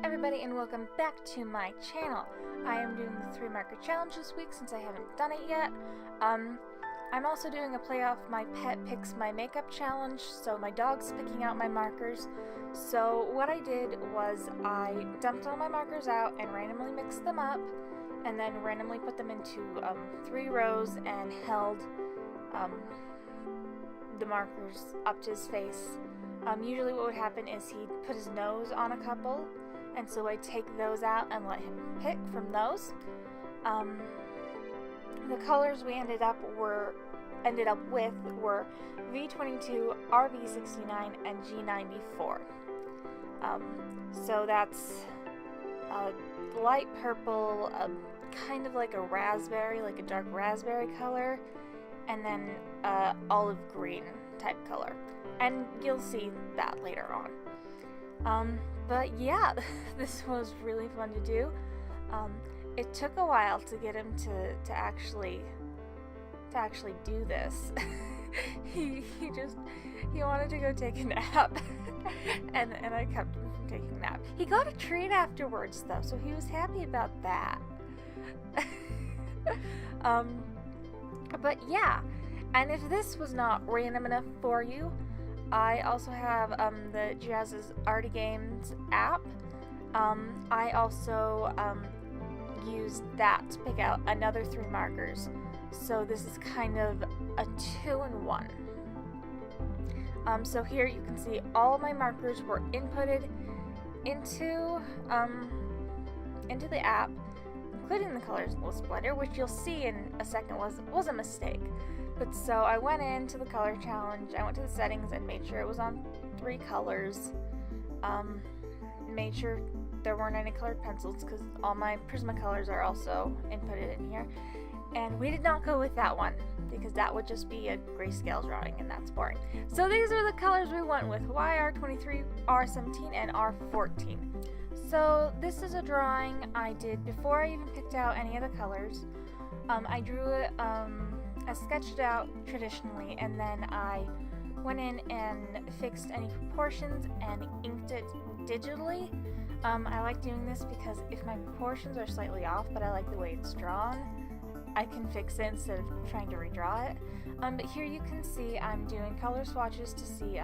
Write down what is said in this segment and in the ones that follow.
everybody, and welcome back to my channel. I am doing the 3 marker challenge this week since I haven't done it yet. I'm also doing a play off my pet picks my makeup challenge, so my dog's picking out my markers. So what I did was I dumped all my markers out and randomly mixed them up, and then randomly put them into 3 rows and held the markers up to his face. Usually what would happen is he'd put his nose on a couple, and so I'd take those out and let him pick from those. The colors we ended up with were V22, RV69, and G94. So that's a light purple, kind of like a raspberry, like a dark raspberry color, and then olive green type color. And you'll see that later on. But yeah, this was really fun to do. It took a while to get him to actually do this. he wanted to go take a nap, and I kept him from taking a nap. He got a treat afterwards though, so he was happy about that. But yeah, and if this was not random enough for you, I also have the Jazz's Arty Games app. I also used that to pick out another 3 markers. So this is kind of a 2-in-1. So here you can see all my markers were inputted into the app, including the colors list blender, which you'll see in a second was a mistake. But so I went into the color challenge, I went to the settings and made sure it was on 3 colors. Made sure there weren't any colored pencils because all my Prismacolors are also inputted in here. And we did not go with that one because that would just be a grayscale drawing and that's boring. So these are the colors we went with: YR23, R17, and R14. So this is a drawing I did before I even picked out any of the colors. I drew it, I sketched it out traditionally, and then I went in and fixed any proportions and inked it digitally. I like doing this because if my proportions are slightly off, but I like the way it's drawn, I can fix it instead of trying to redraw it. But here you can see I'm doing color swatches to see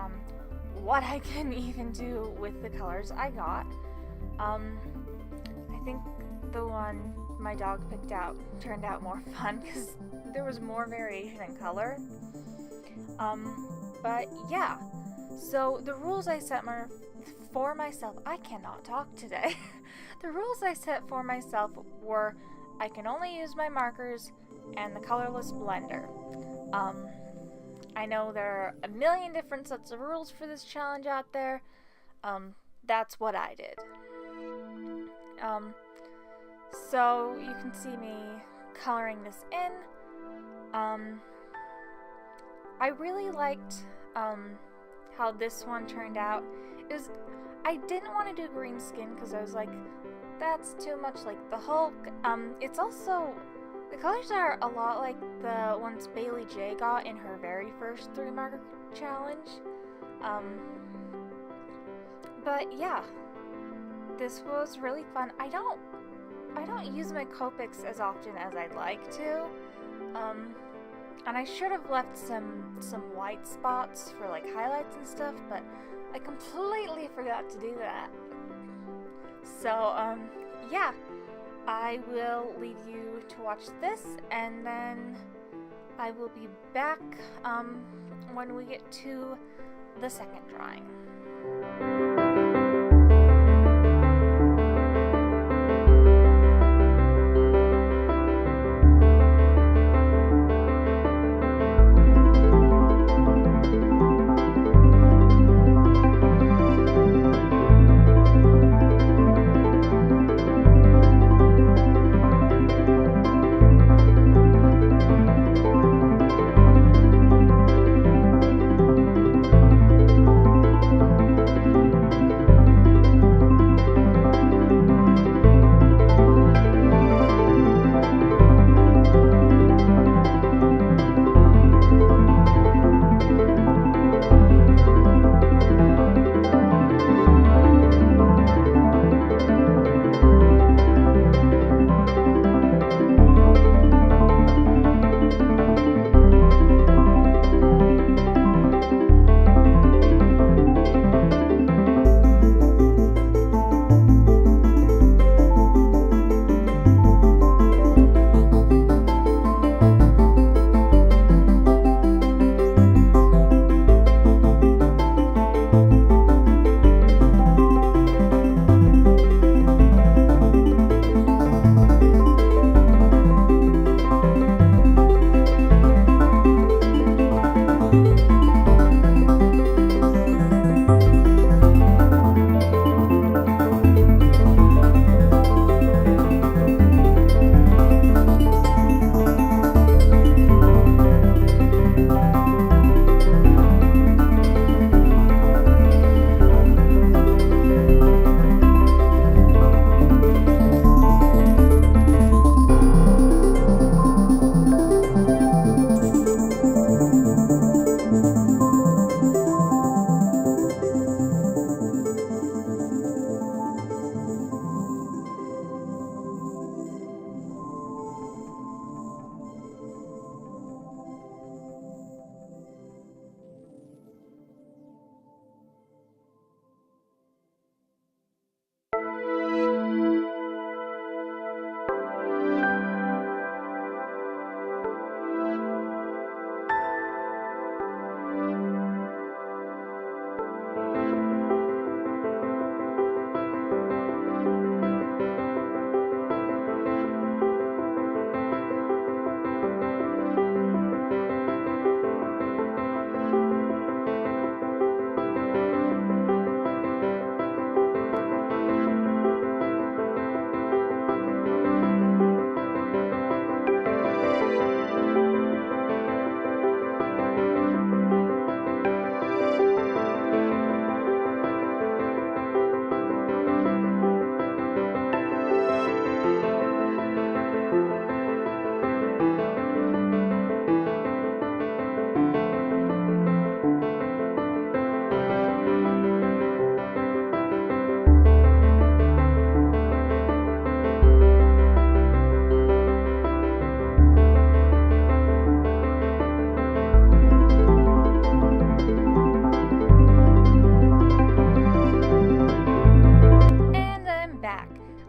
what I can even do with the colors I got. I think the one my dog picked out turned out more fun because there was more variation in color. But yeah, so the rules I set for myself, I cannot talk today. The rules I set for myself were I can only use my markers and the colorless blender. I know there are a million different sets of rules for this challenge out there. That's what I did. So you can see me coloring this in. I really liked how this one turned out. I didn't want to do green skin because I was like, that's too much like the Hulk. It's also, the colors are a lot like the ones Bailey J got in her very first 3 marker challenge. But yeah, this was really fun. I don't use my Copics as often as I'd like to. And I should have left some white spots for like highlights and stuff, but I completely forgot to do that. So, yeah, I will leave you to watch this, and then I will be back when we get to the second drawing.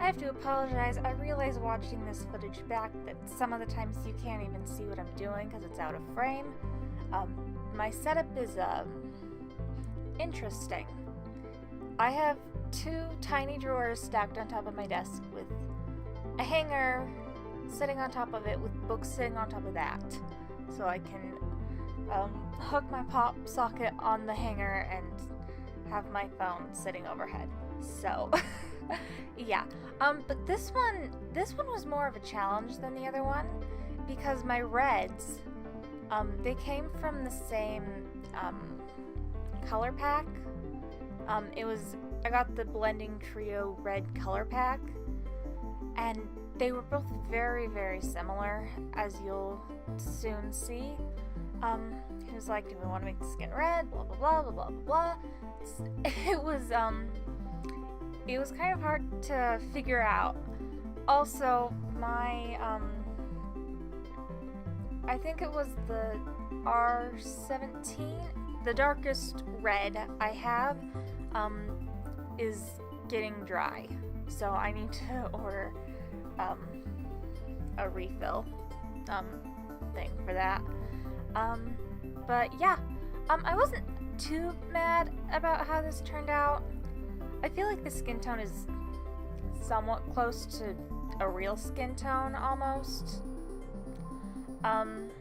I have to apologize. I realize watching this footage back that some of the times you can't even see what I'm doing because it's out of frame. My setup is interesting. I have two tiny drawers stacked on top of my desk with a hanger sitting on top of it with books sitting on top of that. So I can hook my pop socket on the hanger and have my phone sitting overhead. So yeah. But this one was more of a challenge than the other one because my reds, they came from the same color pack. I got the Blending Trio red color pack, and they were both very, very similar, as you'll soon see. He was like, do we want to make the skin red? Blah, blah, blah, blah, blah, blah. It was kind of hard to figure out. Also, my, I think it was the R17, the darkest red I have, is getting dry. So I need to order, a refill, thing for that. But yeah, I wasn't too mad about how this turned out. I feel like the skin tone is somewhat close to a real skin tone, almost. And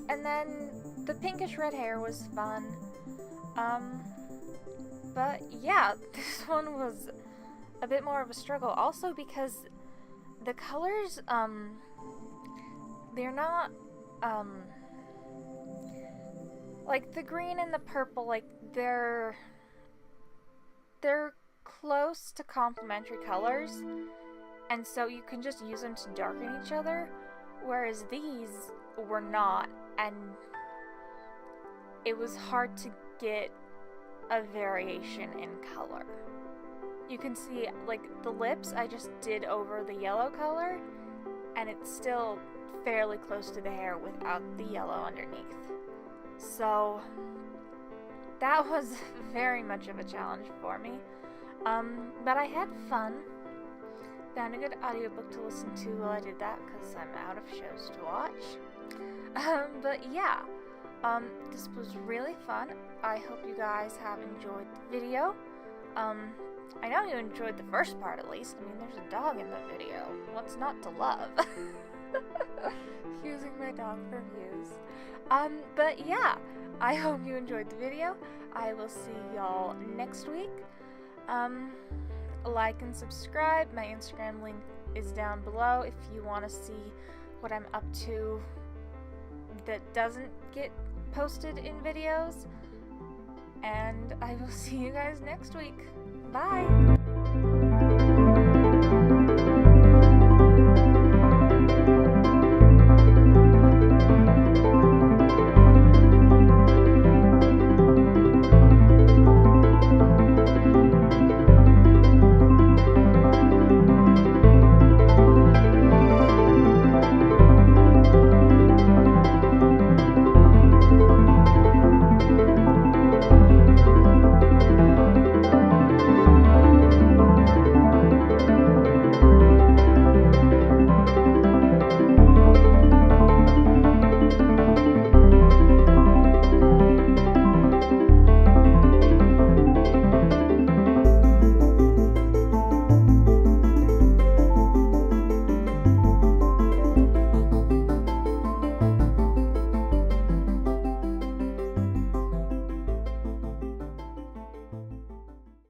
then the pinkish red hair was fun. But yeah, this one was a bit more of a struggle, also because the colors, they're not, like the green and the purple, like they're close to complementary colors, and so you can just use them to darken each other, whereas these were not, and it was hard to get a variation in color. You can see, like, the lips I just did over the yellow color, and it's still fairly close to the hair without the yellow underneath. So that was very much of a challenge for me. But I had fun. Found a good audiobook to listen to while I did that because I'm out of shows to watch. But yeah, this was really fun. I hope you guys have enjoyed the video. I know you enjoyed the first part at least. I mean, there's a dog in the video. What's not to love? Using my dog for views. But yeah, I hope you enjoyed the video. I will see y'all next week. Like and subscribe. My Instagram link is down below if you want to see what I'm up to that doesn't get posted in videos. And I will see you guys next week. Bye!